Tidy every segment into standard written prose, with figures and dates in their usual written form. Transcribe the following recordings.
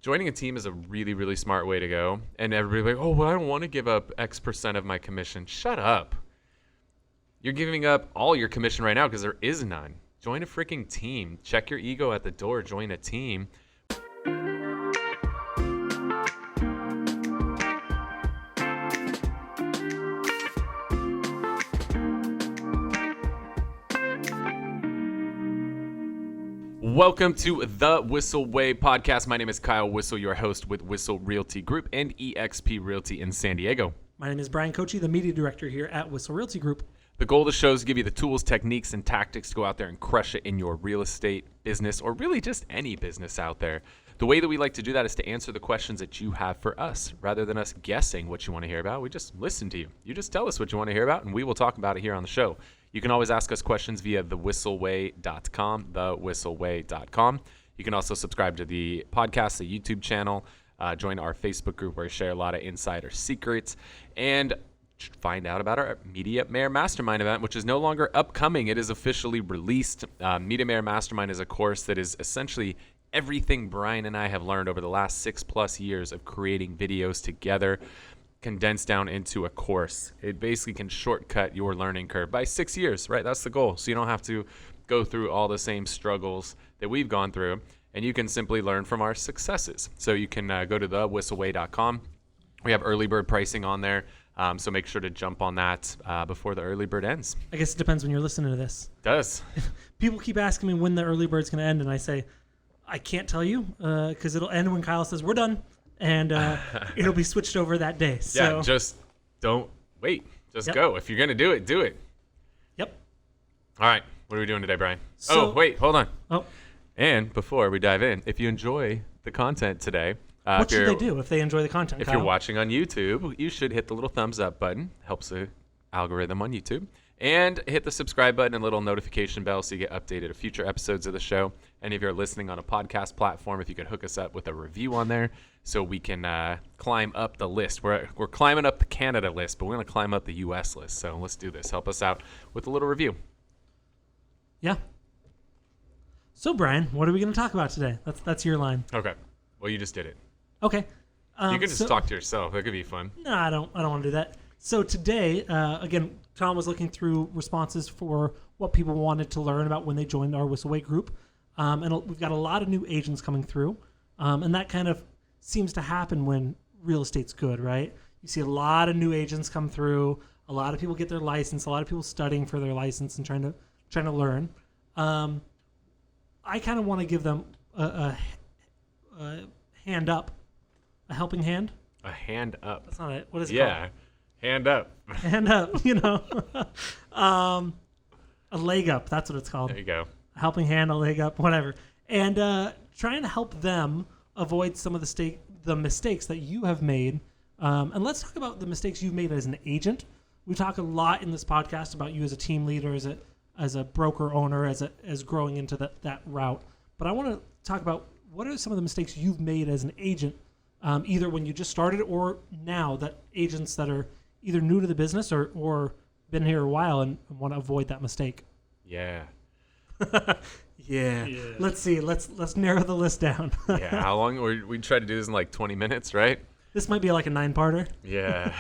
joining a team is a really, really smart way to go. And everybody's like, oh, well, I don't want to give up X% of my commission. Shut up. You're giving up all your commission right now because there is none. Join a freaking team. Check your ego at the door. Join a team. Welcome to the Whissel Way Podcast. My name is Kyle Whissel, your host with Whissel Realty Group and eXp Realty in San Diego. My name is Bryan Koci, the media director here at Whissel Realty Group. The goal of the show is to give you the tools, techniques, and tactics to go out there and crush it in your real estate business, or really just any business out there. The way that we like to do that is to answer the questions that you have for us. Rather than us guessing what you want to hear about, we just listen to you. You just tell us what you want to hear about, and we will talk about it here on the show. You can always ask us questions via thewhisselway.com, thewhisselway.com. You can also subscribe to the podcast, the YouTube channel, join our Facebook group where we share a lot of insider secrets, and find out about our Media Mayor Mastermind event, which is no longer upcoming. It is officially released. Media Mayor Mastermind is a course that is essentially everything Bryan and I have learned over the last 6+ years of creating videos together, condensed down into a course. It basically can shortcut your learning curve by 6 years, right? That's the goal. So you don't have to go through all the same struggles that we've gone through, and you can simply learn from our successes. So you can go to thewhisselway.com. We have early bird pricing on there. So make sure to jump on that before the early bird ends. I guess it depends when you're listening to this. It does. People keep asking me when the early bird's going to end, and I say, I can't tell you because it'll end when Kyle says we're done, and it'll be switched over that day. So. Yeah, just don't wait. Just Yep. go. If you're going to do it, do it. Yep. All right. What are we doing today, Bryan? So, wait. Hold on. Oh, And before we dive in, if you enjoy the content today, what should they do if they enjoy the content, If Kyle? you're watching on YouTube, you should hit the little thumbs up button. Helps the algorithm on YouTube. And hit the subscribe button and little notification bell so you get updated of future episodes of the show. And if you're listening on a podcast platform, if you could hook us up with a review on there so we can climb up the list. We're climbing up the Canada list, but we're going to climb up the U.S. list. So let's do this. Help us out with a little review. Yeah. So, Bryan, what are we going to talk about today? That's your line. Okay. Well, you just did it. Okay. You can just talk to yourself. That could be fun. No, I don't want to do that. So today, again, Tom was looking through responses for what people wanted to learn about when they joined our Whissel Way group. And we've got a lot of new agents coming through. And that kind of seems to happen when real estate's good, right? You see a lot of new agents come through. A lot of people get their license. A lot of people studying for their license and trying to learn. I kind of want to give them a hand up, a helping hand. A hand up. That's not it. What is it Yeah. called? Hand up. Hand up, a leg up. That's what it's called. There you go. A helping hand, a leg up, whatever. And trying to help them avoid some of the mistakes that you have made. And let's talk about the mistakes you've made as an agent. We talk a lot in this podcast about you as a team leader, as a broker owner, as growing into that route. But I want to talk about what are some of the mistakes you've made as an agent, either when you just started or now, that agents that are either new to the business or been here a while and want to avoid that mistake. Yeah. Yeah. Let's see. Let's narrow the list down. Yeah. How long? We tried to do this in like 20 minutes, right? This might be like a 9-parter. Yeah.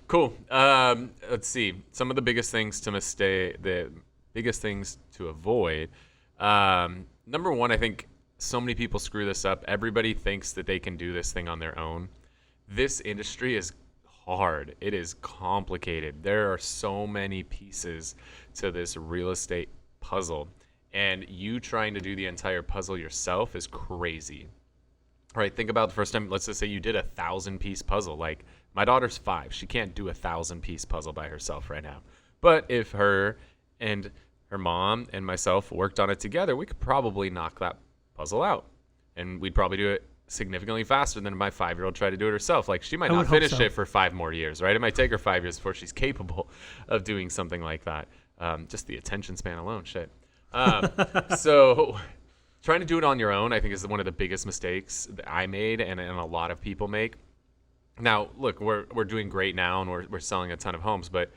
Cool. Let's see. Some of the biggest things the biggest things to avoid. Number one, I think so many people screw this up. Everybody thinks that they can do this thing on their own. This industry is hard. It is complicated. There are so many pieces to this real estate puzzle, and you trying to do the entire puzzle yourself is crazy. All right, think about the first time, let's just say you did a 1,000-piece puzzle. Like, my daughter's 5. She can't do a 1,000-piece puzzle by herself right now. But if her and her mom and myself worked on it together, we could probably knock that puzzle out. And we'd probably do it significantly faster than my 5-year-old tried to do it herself. Like, she might not finish it for 5 more years, right? It might take her 5 years before she's capable of doing something like that. Just the attention span alone, shit. So trying to do it on your own, I think, is one of the biggest mistakes that I made and a lot of people make. Now, look, we're doing great now, and we're selling a ton of homes, but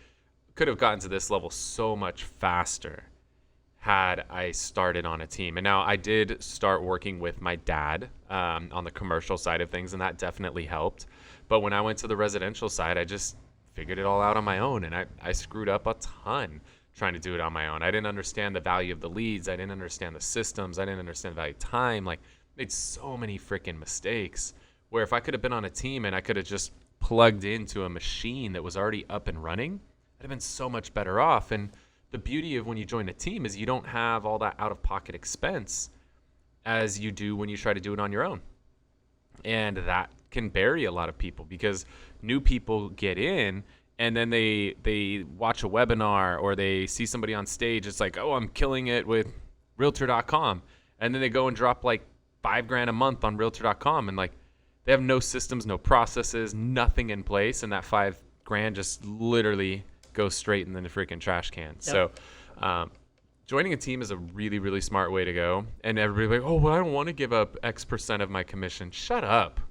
could have gotten to this level so much faster had I started on a team. And now I did start working with my dad on the commercial side of things, and that definitely helped. But when I went to the residential side, I just figured it all out on my own, and I screwed up a ton trying to do it on my own. I didn't understand the value of the leads. I didn't understand the systems. I didn't understand the value of time. Like, made so many freaking mistakes where if I could have been on a team and I could have just plugged into a machine that was already up and running, I'd have been so much better off. And the beauty of when you join a team is you don't have all that out-of-pocket expense as you do when you try to do it on your own. And that can bury a lot of people because new people get in and then they watch a webinar or they see somebody on stage. It's like, oh, I'm killing it with Realtor.com. And then they go and drop like $5,000 a month on Realtor.com, and like they have no systems, no processes, nothing in place, and that $5,000 just literally goes straight in the freaking trash can. Yep. So joining a team is a really, really smart way to go. And everybody's like, oh, well, I don't want to give up X percent of my commission. Shut up.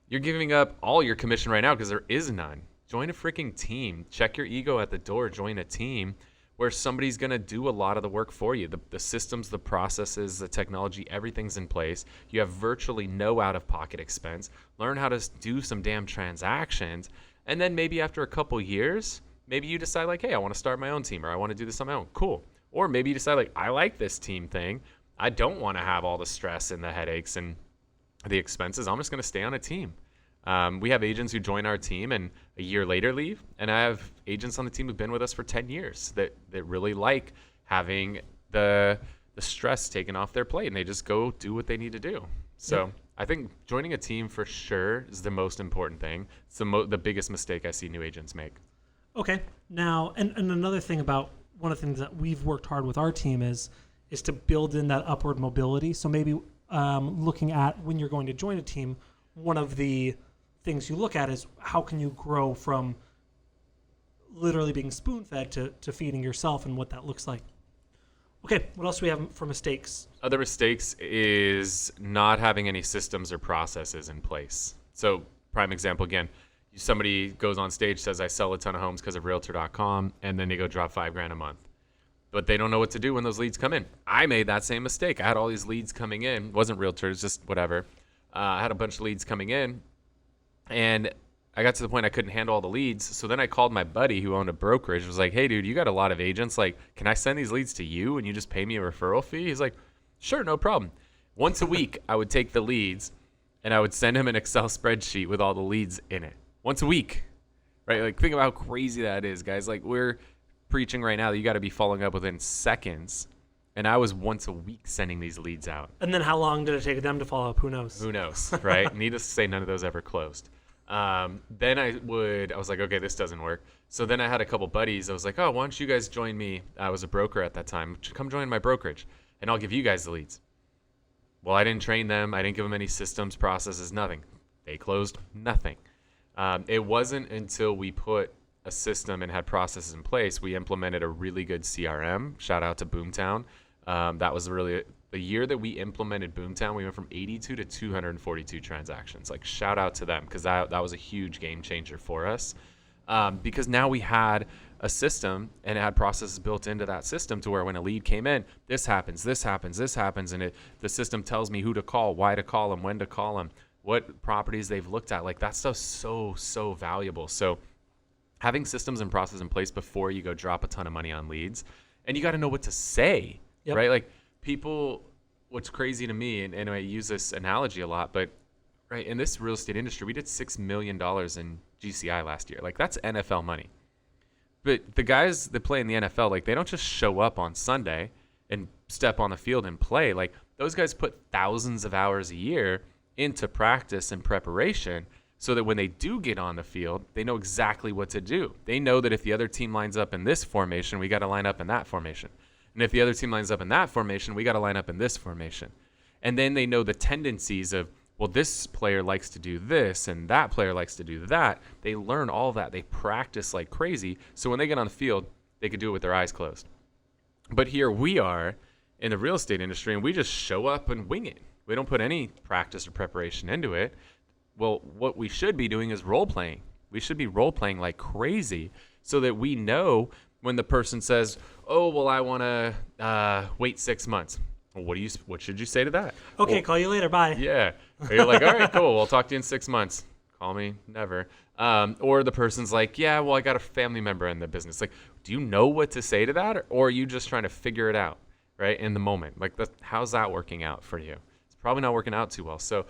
You're giving up all your commission right now because there is none. Join a freaking team. Check your ego at the door. Join a team where somebody's going to do a lot of the work for you. The systems, the processes, the technology, everything's in place. You have virtually no out-of-pocket expense. Learn how to do some damn transactions. And then maybe after a couple years, maybe you decide like, hey, I want to start my own team, or I want to do this on my own. Cool. Or maybe you decide like, I like this team thing. I don't want to have all the stress and the headaches and the expenses. I'm just going to stay on a team. We have agents who join our team and a year later leave. And I have agents on the team who've been with us for 10 years that really like having the stress taken off their plate, and they just go do what they need to do. So I think joining a team for sure is the most important thing. It's the biggest mistake I see new agents make. Okay. Now, and another thing about one of the things that we've worked hard with our team is to build in that upward mobility. So maybe looking at when you're going to join a team, one of the things you look at is how can you grow from literally being spoon-fed to feeding yourself and what that looks like. Okay, what else do we have for mistakes? Other mistakes is not having any systems or processes in place. So prime example again, somebody goes on stage, says I sell a ton of homes because of Realtor.com, and then they go drop $5,000 a month. But they don't know what to do when those leads come in. I made that same mistake. I had all these leads coming in. It wasn't realtors, just whatever. I had a bunch of leads coming in, and I got to the point I couldn't handle all the leads. So then I called my buddy who owned a brokerage. I was like, hey, dude, you got a lot of agents. Like, can I send these leads to you and you just pay me a referral fee? He's like, sure, no problem. Once a week, I would take the leads and I would send him an Excel spreadsheet with all the leads in it. Once a week, right? Like, think about how crazy that is, guys. Like, we're preaching right now that you got to be following up within seconds. And I was once a week sending these leads out. And then how long did it take them to follow up? Who knows? Who knows, right? Needless to say, none of those ever closed. Then I was like, okay, this doesn't work. So then I had a couple buddies. I was like, oh, why don't you guys join me? I was a broker at that time. Come join my brokerage, and I'll give you guys the leads. Well, I didn't train them. I didn't give them any systems, processes, nothing. They closed nothing. It wasn't until we put a system and had processes in place, we implemented a really good CRM. Shout out to Boomtown. That was really the year that we implemented Boomtown. We went from 82 to 242 transactions. Like, shout out to them, because that was a huge game changer for us. Because now we had a system and it had processes built into that system to where when a lead came in, this happens, this happens, this happens, and the system tells me who to call, why to call them, when to call them, what properties they've looked at. Like, that stuff's so valuable. So having systems and processes in place before you go drop a ton of money on leads, and you got to know what to say. Yep. Right? Like, people, what's crazy to me, and I use this analogy a lot, but right, in this real estate industry, we did $6 million in GCI last year. Like, that's NFL money. But the guys that play in the NFL, like, they don't just show up on Sunday and step on the field and play. Like, those guys put thousands of hours a year into practice and preparation so that when they do get on the field, they know exactly what to do. They know that if the other team lines up in this formation, we got to line up in that formation. And if the other team lines up in that formation, we got to line up in this formation. And then they know the tendencies of, well, this player likes to do this and that player likes to do that. They learn all that. They practice like crazy. So when they get on the field, they could do it with their eyes closed. But here we are in the real estate industry, and we just show up and wing it. We don't put any practice or preparation into it. Well, what we should be doing is role playing. We should be role playing like crazy so that we know when the person says, oh, well, I want to wait 6 months. Well, what should you say to that? Okay, well, call you later. Bye. Yeah. Or you're like, all right, cool. We'll talk to you in 6 months. Call me never. Or the person's like, yeah, well, I got a family member in the business. Like, do you know what to say to that? Or are you just trying to figure it out, right, in the moment? Like, how's that working out for you? It's probably not working out too well. So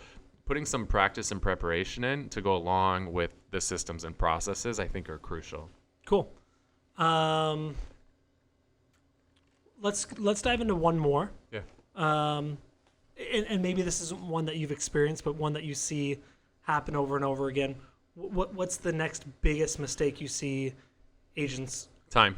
putting some practice and preparation in to go along with the systems and processes, I think, are crucial. Cool. Let's dive into one more. Yeah. And maybe this isn't one that you've experienced, but one that you see happen over and over again. What's the next biggest mistake you see agents? Time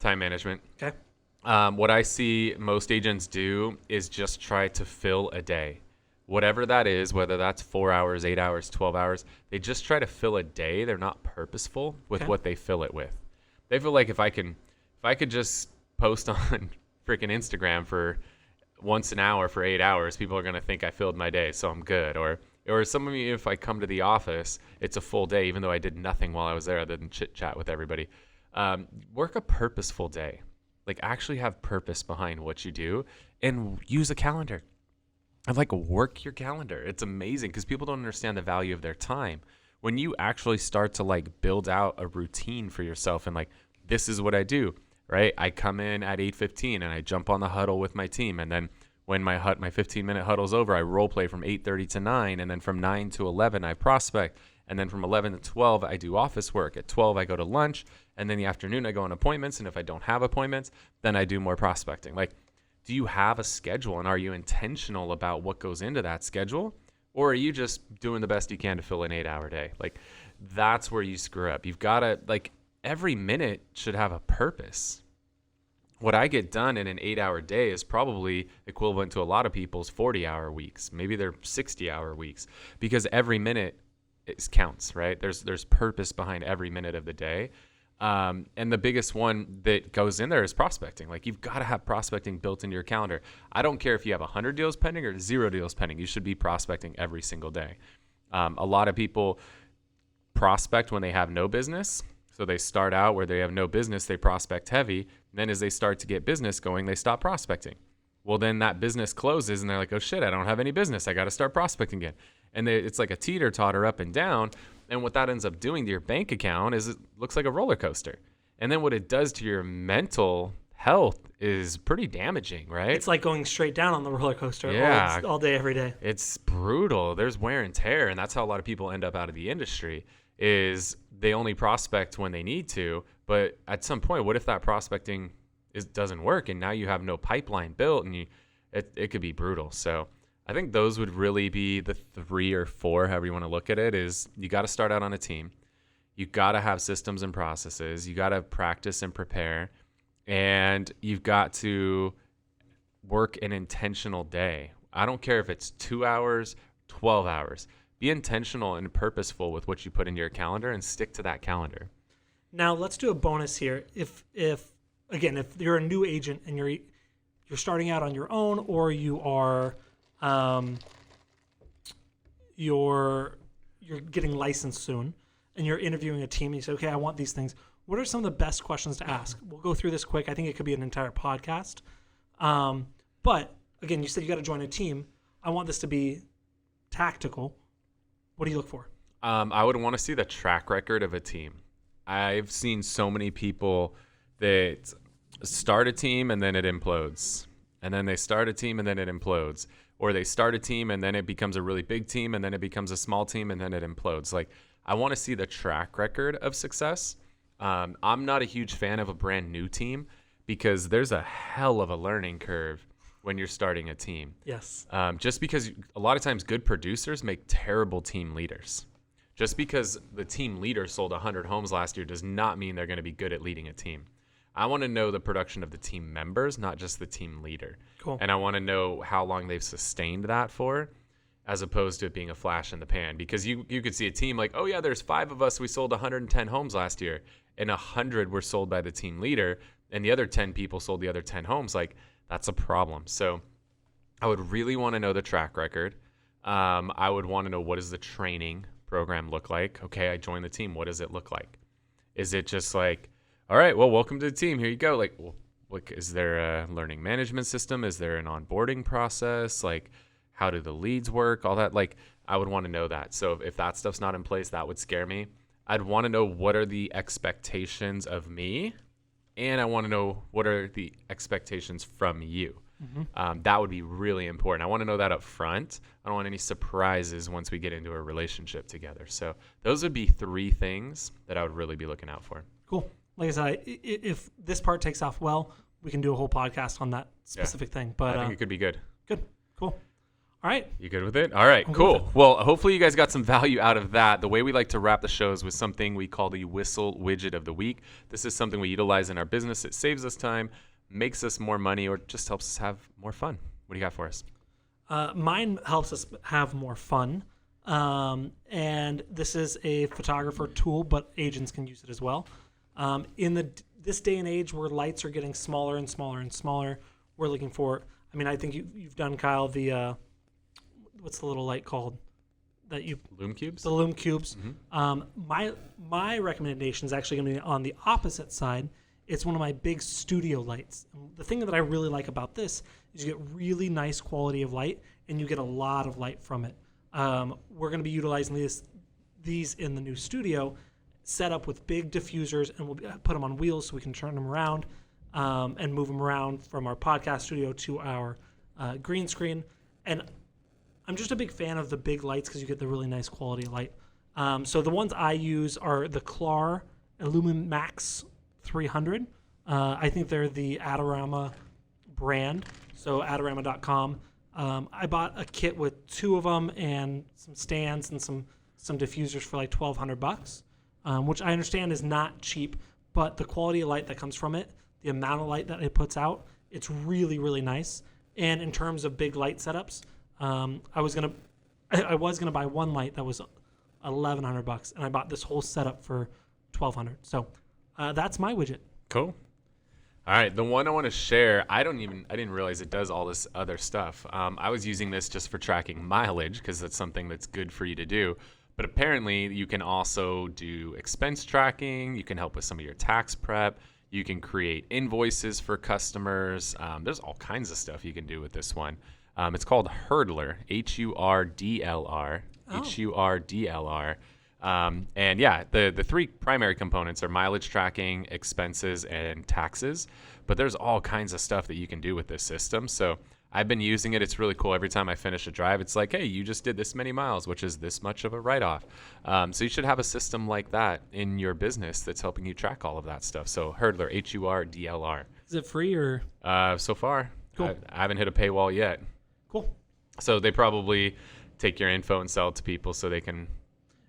management. Okay. What I see most agents do is just try to fill a day. Whatever that is, whether that's 4 hours, 8 hours, 12 hours, they just try to fill a day. They're not purposeful with what they fill it with. They feel like if I could just post on freaking Instagram for once an hour for 8 hours, people are going to think I filled my day, so I'm good. Or some of you, if I come to the office, it's a full day, even though I did nothing while I was there other than chit chat with everybody. Work a purposeful day. Like, actually have purpose behind what you do and use a calendar. And like, work your calendar. It's amazing because people don't understand the value of their time. When you actually start to like build out a routine for yourself and like, this is what I do, right? I come in at 8:15 and I jump on the huddle with my team. And then when my 15-minute huddle's over, I role play from 8:30 to 9. And then from 9 to 11, I prospect. And then from 11 to 12, I do office work. At 12, I go to lunch. And then the afternoon, I go on appointments. And if I don't have appointments, then I do more prospecting. Like, do you have a schedule, and are you intentional about what goes into that schedule? Or are you just doing the best you can to fill an 8-hour day? Like, that's where you screw up. You've got to, like, every minute should have a purpose. What I get done in an 8-hour day is probably equivalent to a lot of people's 40-hour weeks. Maybe they're 60-hour weeks, because every minute counts, right? There's purpose behind every minute of the day. And the biggest one that goes in there is prospecting. Like, you've got to have prospecting built into your calendar. I don't care if you have 100 deals pending or 0 deals pending. You should be prospecting every single day. A lot of people prospect when they have no business. So they start out where they have no business, they prospect heavy. Then as they start to get business going, they stop prospecting. Well, then that business closes and they're like, oh shit, I don't have any business. I got to start prospecting again. And it's like a teeter-totter up and down. And what that ends up doing to your bank account is it looks like a roller coaster. And then what it does to your mental health is pretty damaging, right? It's like going straight down on the roller coaster all day, every day. It's brutal. There's wear and tear. And that's how a lot of people end up out of the industry, is they only prospect when they need to. But at some point, what if that prospecting doesn't work and now you have no pipeline built, and it could be brutal. So I think those would really be the 3 or 4, however you want to look at it, is you got to start out on a team. You got to have systems and processes. You got to practice and prepare. And you've got to work an intentional day. I don't care if it's 2 hours, 12 hours. Be intentional and purposeful with what you put into your calendar and stick to that calendar. Now, let's do a bonus here. If you're a new agent and you're starting out on your own, or you are you're getting licensed soon and you're interviewing a team and you say, okay, I want these things. What are some of the best questions to ask? We'll go through this quick. I think it could be an entire podcast. But again, you said you got to join a team. I want this to be tactical. What do you look for? I would want to see the track record of a team. I've seen so many people that start a team and then it implodes. And then they start a team and then it implodes. Or they start a team and then it becomes a really big team and then it becomes a small team and then it implodes. Like, I want to see the track record of success. I'm not a huge fan of a brand new team because there's a hell of a learning curve when you're starting a team. Yes. Just because a lot of times good producers make terrible team leaders. Just because the team leader sold 100 homes last year does not mean they're going to be good at leading a team. I want to know the production of the team members, not just the team leader. Cool. And I want to know how long they've sustained that for, as opposed to it being a flash in the pan. Because you could see a team like, oh yeah, there's 5 of us, we sold 110 homes last year, and 100 were sold by the team leader, and the other 10 people sold the other 10 homes. Like, that's a problem. So I would really want to know the track record. I would want to know, what does the training program look like? Okay, I joined the team. What does it look like? Is it just like, All right, well, welcome to the team. Here you go. Like, is there a learning management system? Is there an onboarding process? Like, how do the leads work? All that. Like, I would want to know that. So if that stuff's not in place, that would scare me. I'd want to know what are the expectations of me, and I want to know what are the expectations from you. That would be really important. I want to know that up front. I don't want any surprises once we get into a relationship together. So those would be 3 things that I would really be looking out for. Cool. Like I said, if this part takes off well, we can do a whole podcast on that specific thing. But I think it could be good. Good. Cool. All right. You good with it? All right, cool. Well, hopefully you guys got some value out of that. The way we like to wrap the shows with something we call the Whissel Widget of the Week. This is something we utilize in our business. It saves us time, makes us more money, or just helps us have more fun. What do you got for us? Mine helps us have more fun. And this is a photographer tool, but agents can use it as well. In this day and age where lights are getting smaller and smaller and smaller, we're looking for, I mean, I think you've done, Kyle, the, what's the little light called? Lume cubes? The lume cubes. My recommendation is actually going to be on the opposite side. It's one of my big studio lights. The thing that I really like about this is you get really nice quality of light, and you get a lot of light from it. We're going to be utilizing these in the new studio, set up with big diffusers, and we'll put them on wheels so we can turn them around and move them around from our podcast studio to our green screen. And I'm just a big fan of the big lights because you get the really nice quality of light. So the ones I use are the Clar Illumimax 300. I think they're the Adorama brand, so adorama.com. I bought a kit with 2 of them and some stands and some diffusers for like $1,200, which I understand is not cheap, but the quality of light that comes from it, the amount of light that it puts out, it's really, really nice. And in terms of big light setups, I was gonna buy one light that was $1,100, and I bought this whole setup for $1,200. So that's my widget. Cool. All right, the one I want to share, I didn't realize it does all this other stuff. I was using this just for tracking mileage because that's something that's good for you to do. But apparently you can also do expense tracking. You can help with some of your tax prep. You can create invoices for customers. There's all kinds of stuff you can do with this one. It's called Hurdler, Hurdlr, Hurdlr. And yeah, the 3 primary components are mileage tracking, expenses, and taxes. But there's all kinds of stuff that you can do with this system. So I've been using it. It's really cool. Every time I finish a drive, it's like, hey, you just did this many miles, which is this much of a write-off. So you should have a system like that in your business that's helping you track all of that stuff. So Hurdler, Hurdlr. Is it free or? So far, Cool. I haven't hit a paywall yet. Cool. So they probably take your info and sell it to people so they can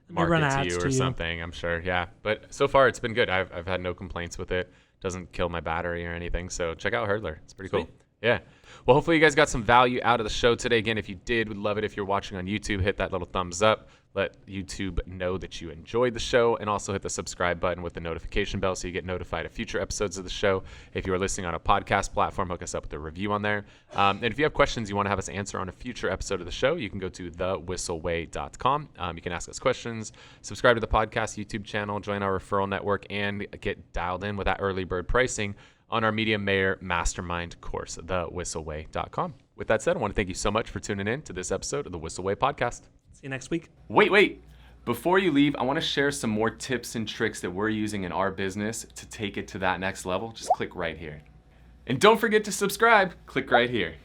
market to you or something, I'm sure. Yeah. But so far it's been good. I've had no complaints with it. Doesn't kill my battery or anything. So check out Hurdler. It's pretty cool. Yeah. Well, hopefully you guys got some value out of the show today. Again, if you did, we'd love it if you're watching on YouTube. Hit that little thumbs up. Let YouTube know that you enjoyed the show, and also hit the subscribe button with the notification bell so you get notified of future episodes of the show. If you are listening on a podcast platform, hook us up with a review on there. And if you have questions you want to have us answer on a future episode of the show, you can go to thewhisselway.com. You can ask us questions, subscribe to the podcast YouTube channel, join our referral network, and get dialed in with that early bird pricing on our Media Mayor Mastermind course, thewhisselway.com. With that said, I want to thank you so much for tuning in to this episode of the Whissel Way Podcast. See you next week. Wait. Before you leave, I want to share some more tips and tricks that we're using in our business to take it to that next level. Just click right here. And don't forget to subscribe. Click right here.